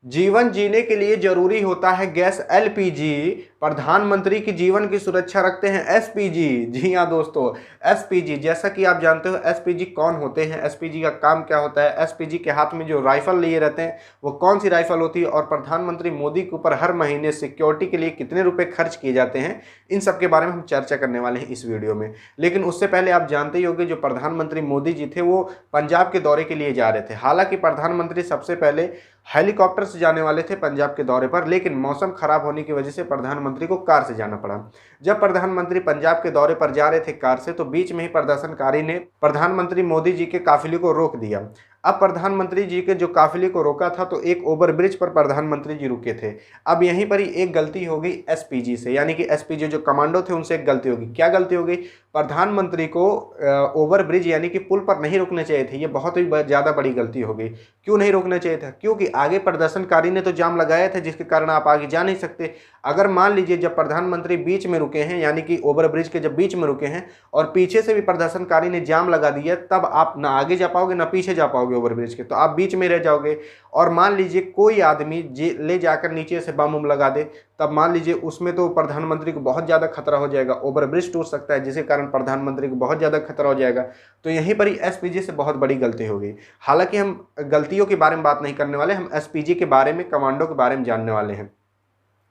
जीवन जीने के लिए जरूरी होता है गैस एलपीजी, प्रधानमंत्री की जीवन की सुरक्षा रखते हैं एसपीजी। जी हाँ दोस्तों, एसपीजी जैसा कि आप जानते हो एसपीजी कौन होते हैं, एसपीजी का काम क्या होता है, एसपीजी के हाथ में जो राइफल लिए रहते हैं वो कौन सी राइफल होती है, और प्रधानमंत्री मोदी के ऊपर हर महीने सिक्योरिटी के लिए कितने रुपए खर्च किए जाते हैं, इन सब के बारे में हम चर्चा करने वाले हैं इस वीडियो में। लेकिन उससे पहले आप जानते ही होंगे जो प्रधानमंत्री मोदी जी थे वो पंजाब के दौरे के लिए जा रहे थे। हालांकि प्रधानमंत्री सबसे पहले हेलीकॉप्टर से जाने वाले थे पंजाब के दौरे पर, लेकिन मौसम खराब होने की वजह से प्रधानमंत्री को कार से जाना पड़ा। जब प्रधानमंत्री पंजाब के दौरे पर जा रहे थे कार से, तो बीच में ही प्रदर्शनकारी ने प्रधानमंत्री मोदी जी के काफिले को रोक दिया। अब प्रधानमंत्री जी के जो काफिले को रोका था तो एक ओवरब्रिज पर प्रधानमंत्री जी रुके थे। अब यहीं पर ही एक गलती हो गई एसपीजी से, यानी कि एसपीजी जो कमांडो थे उनसे एक गलती होगी। क्या गलती हो गई? प्रधानमंत्री को ओवरब्रिज यानी कि पुल पर नहीं रुकने चाहिए थे। ये बहुत ही ज़्यादा बड़ी गलती हो गई। क्यों नहीं रोकना चाहिए था? क्योंकि आगे प्रदर्शनकारी ने तो जाम लगाया था, जिसके कारण आप आगे जा नहीं सकते। अगर मान लीजिए जब प्रधानमंत्री बीच में रुके हैं, यानी कि ओवरब्रिज के जब बीच में रुके हैं और पीछे से भी प्रदर्शनकारी ने जाम लगा दिया, तब आप ना आगे जा पाओगे ना पीछे जा पाओगे ओवरब्रिज के, तो आप बीच में रह जाओगे। और मान लीजिए कोई आदमी ले जाकर नीचे से बम उम लगा दे, तब मान लीजिए उसमें तो प्रधानमंत्री को बहुत ज़्यादा खतरा हो जाएगा, ओवरब्रिज टूट सकता है, जिसके कारण प्रधानमंत्री को बहुत ज़्यादा खतरा हो जाएगा। तो यहीं पर ही एसपीजी से बहुत बड़ी गलती हो गई। हालांकि हम गलतियों के बारे में बात नहीं करने वाले, हम एसपीजी के बारे में, कमांडो के बारे में जानने वाले हैं।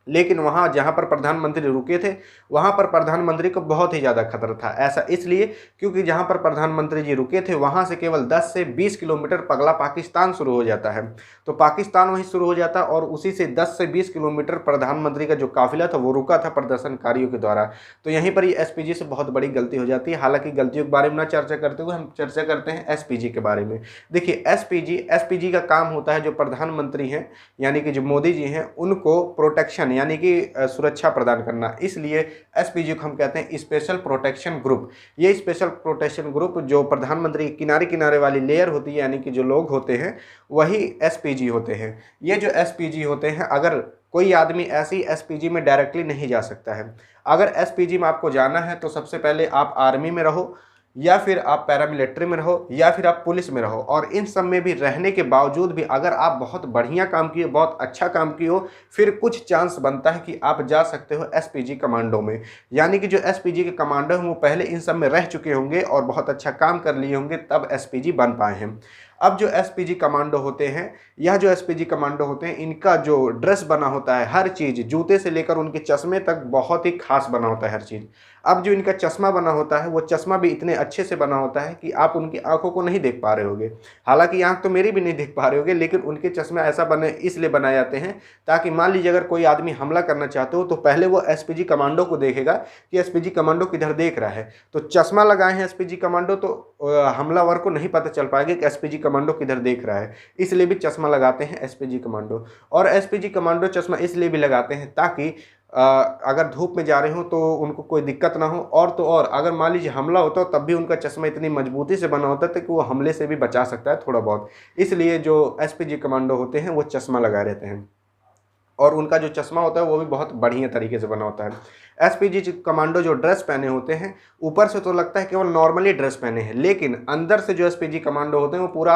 लेकिन वहाँ जहाँ पर प्रधानमंत्री रुके थे वहाँ पर प्रधानमंत्री को बहुत ही ज़्यादा खतरा था। ऐसा इसलिए क्योंकि जहाँ पर प्रधानमंत्री जी रुके थे वहाँ से केवल 10 से 20 किलोमीटर पगला पाकिस्तान शुरू हो जाता है। तो पाकिस्तान वहीं शुरू हो जाता और उसी से 10 से 20 किलोमीटर प्रधानमंत्री का जो काफिला था वो रुका था प्रदर्शनकारियों के द्वारा। तो यहीं पर ही एसपीजी से बहुत बड़ी गलती हो जाती है। हालांकि गलतियों के बारे में ना चर्चा करते हुए हम चर्चा करते हैं एसपीजी के बारे में। देखिए एसपीजी का काम होता है जो प्रधानमंत्री हैं यानी कि जो मोदी जी हैं उनको प्रोटेक्शन यानी कि सुरक्षा प्रदान करना। इसलिए एसपीजी को हम कहते हैं स्पेशल प्रोटेक्शन ग्रुप। ये स्पेशल प्रोटेक्शन ग्रुप जो प्रधानमंत्री किनारे किनारे वाली लेयर होती है यानी कि जो लोग होते हैं वही एसपीजी होते हैं। ये जो एसपीजी होते हैं, अगर कोई आदमी ऐसी एसपीजी में डायरेक्टली नहीं जा सकता है। अगर एसपीजी में आपको जाना है तो सबसे पहले आप आर्मी में रहो, या फिर आप पैरामिलिट्री में रहो, या फिर आप पुलिस में रहो। और इन सब में भी रहने के बावजूद भी अगर आप बहुत बढ़िया काम किए, बहुत अच्छा काम किए हो, फिर कुछ चांस बनता है कि आप जा सकते हो एसपीजी कमांडो में। यानी कि जो एसपीजी के कमांडो हैं वो पहले इन सब में रह चुके होंगे और बहुत अच्छा काम कर लिए होंगे, तब एसपीजी बन पाए हैं। अब जो एसपीजी कमांडो होते हैं, यह जो एसपीजी कमांडो होते हैं, इनका जो ड्रेस बना होता है, हर चीज़ जूते से लेकर उनके चश्मे तक बहुत ही खास बना होता है हर चीज़। अब जो इनका चश्मा बना होता है वो चश्मा भी इतने अच्छे से बना होता है कि आप उनकी आंखों को नहीं देख पा रहे होगे। हालांकि आंख तो मेरी भी नहीं देख पा रहे होगे, लेकिन उनके चश्मे ऐसा बने इसलिए बनाए जाते हैं ताकि मान लीजिए अगर कोई आदमी हमला करना चाहते हो तो पहले वो एसपीजी कमांडो को देखेगा कि एसपीजी कमांडो किधर देख रहा है। तो चश्मा लगाए हैं एसपीजी कमांडो तो हमलावर को नहीं पता चल पाएगा कि एसपीजी कमांडो किधर देख रहा है, इसलिए भी चश्मा लगाते हैं एसपीजी कमांडो। और एसपीजी कमांडो चश्मा इसलिए भी लगाते हैं ताकि अगर धूप में जा रहे हो तो उनको कोई दिक्कत ना हो, और तो और अगर मान लीजिए हमला होता हो तब भी उनका चश्मा इतनी मजबूती से बना होता है कि वो हमले से भी बचा सकता है थोड़ा बहुत। इसलिए जो एसपीजी कमांडो होते हैं वो चश्मा लगाए रहते हैं, और उनका जो चश्मा होता है वो भी बहुत बढ़िया तरीके से बना होता है। एसपीजी कमांडो जो ड्रेस पहने होते हैं, ऊपर से तो लगता है केवल नॉर्मली ड्रेस पहने हैं, लेकिन अंदर से जो एसपीजी कमांडो होते हैं वो पूरा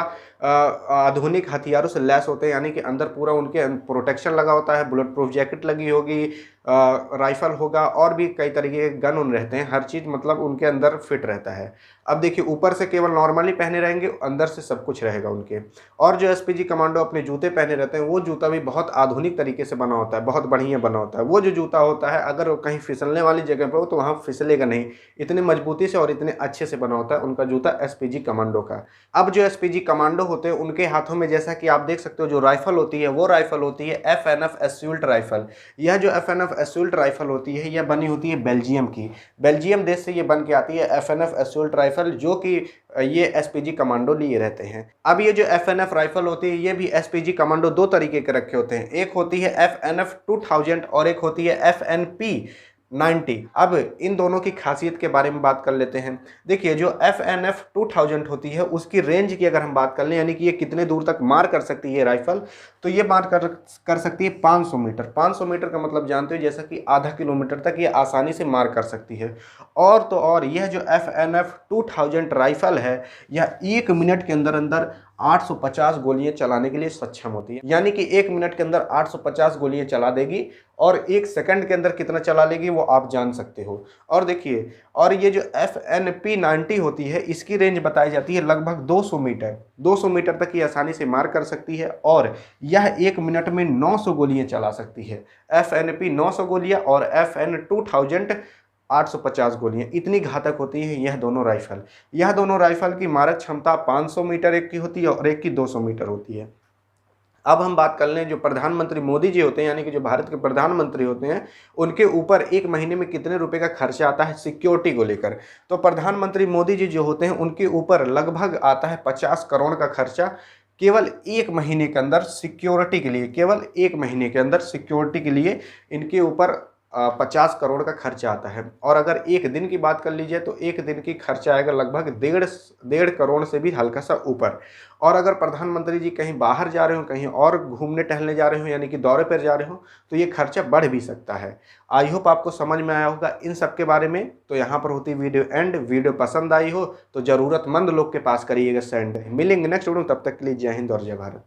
आधुनिक हथियारों से लैस होते हैं। यानी कि अंदर पूरा उनके प्रोटेक्शन लगा होता है, बुलेट प्रूफ जैकेट लगी होगी, राइफल होगा, और भी कई तरीके के गन उन रहते हैं, हर चीज़ मतलब उनके अंदर फिट रहता है। अब देखिए ऊपर से केवल नॉर्मली पहने रहेंगे, अंदर से सब कुछ रहेगा उनके। और जो एसपीजी कमांडो अपने जूते पहने रहते हैं वो जूता भी बहुत आधुनिक तरीके से बना होता है, बहुत बढ़िया बना होता है। वो जो जूता होता है अगर कहीं फिसलने वाली जगह पर हो तो वहाँ फिसलेगा नहीं, इतने मजबूती से और इतने अच्छे से बना होता है उनका जूता एसपीजी कमांडो का। अब जो एसपीजी कमांडो होते हैं उनके हाथों में जैसा कि आप देख सकते हो जो राइफल होती है वो राइफल होती है एफएनएफ एसॉल्ट राइफल। यह जो एफएनएफ एसॉल्ट राइफल होती है यह बनी होती है बेल्जियम की, बेल्जियम देश से ये बन के आती है एफएनएफ एसॉल्ट राइफल, जो कि ये एसपीजी कमांडो लिए रहते हैं। अब ये जो एफएनएफ राइफल होती है ये भी एसपीजी कमांडो दो तरीके के रखे होते हैं, एक होती है एफएनएफ 2000 और एक होती है एफएनपी 90। अब इन दोनों की खासियत के बारे में बात कर लेते हैं। देखिए जो एफएनएफ 2000 होती है उसकी रेंज की अगर हम बात कर लें, यानी कि ये कितने दूर तक मार कर सकती है राइफल, तो ये मार कर सकती है 500 मीटर। 500 मीटर का मतलब जानते हो जैसा कि आधा किलोमीटर तक ये आसानी से मार कर सकती है। और तो और यह जो एफएनएफ 2000 राइफल है यह 1 मिनट के अंदर अंदर 850 गोलियां चलाने के लिए सक्षम होती है। यानी कि 1 मिनट के अंदर 850 गोलियां चला देगी, और 1 सेकंड के अंदर कितना चला लेगी वो आप जान सकते हो। और देखिए, और ये जो FNP90 होती है इसकी रेंज बताई जाती है लगभग 200 मीटर। 200 मीटर तक ये आसानी से मार कर सकती है, और यह 1 मिनट में 900 गोलियां चला सकती है। FNP 900 गोलियां और FN 2000 850 गोलियां, इतनी घातक होती है यह दोनों राइफल। यह दोनों राइफल की मारक क्षमता 500 मीटर एक की होती है और एक की 200 मीटर होती है। अब हम बात कर लें, जो प्रधानमंत्री मोदी जी होते हैं, यानी कि जो भारत के प्रधानमंत्री होते हैं, उनके ऊपर एक महीने में कितने रुपए का खर्चा आता है सिक्योरिटी को लेकर। तो प्रधानमंत्री मोदी जी जो होते हैं उनके ऊपर लगभग आता है 50 करोड़ का खर्चा केवल 1 महीने के अंदर सिक्योरिटी के लिए। केवल 1 महीने के अंदर सिक्योरिटी के लिए इनके ऊपर 50 करोड़ का खर्चा आता है। और अगर एक दिन की बात कर लीजिए तो एक दिन की खर्चा आएगा लगभग 1.5 करोड़ से भी हल्का सा ऊपर। और अगर प्रधानमंत्री जी कहीं बाहर जा रहे हो, कहीं और घूमने टहलने जा रहे हो, यानी कि दौरे पर जा रहे हो, तो ये खर्चा बढ़ भी सकता है। आई होप आपको समझ में आया होगा इन सब के बारे में। तो यहाँ पर होती वीडियो एंड। वीडियो पसंद आई हो तो ज़रूरतमंद लोग के पास करिएगा सेंड। मिलेंगे नेक्स्ट वीडियो, तब तक के लिए जय हिंद और जय भारत।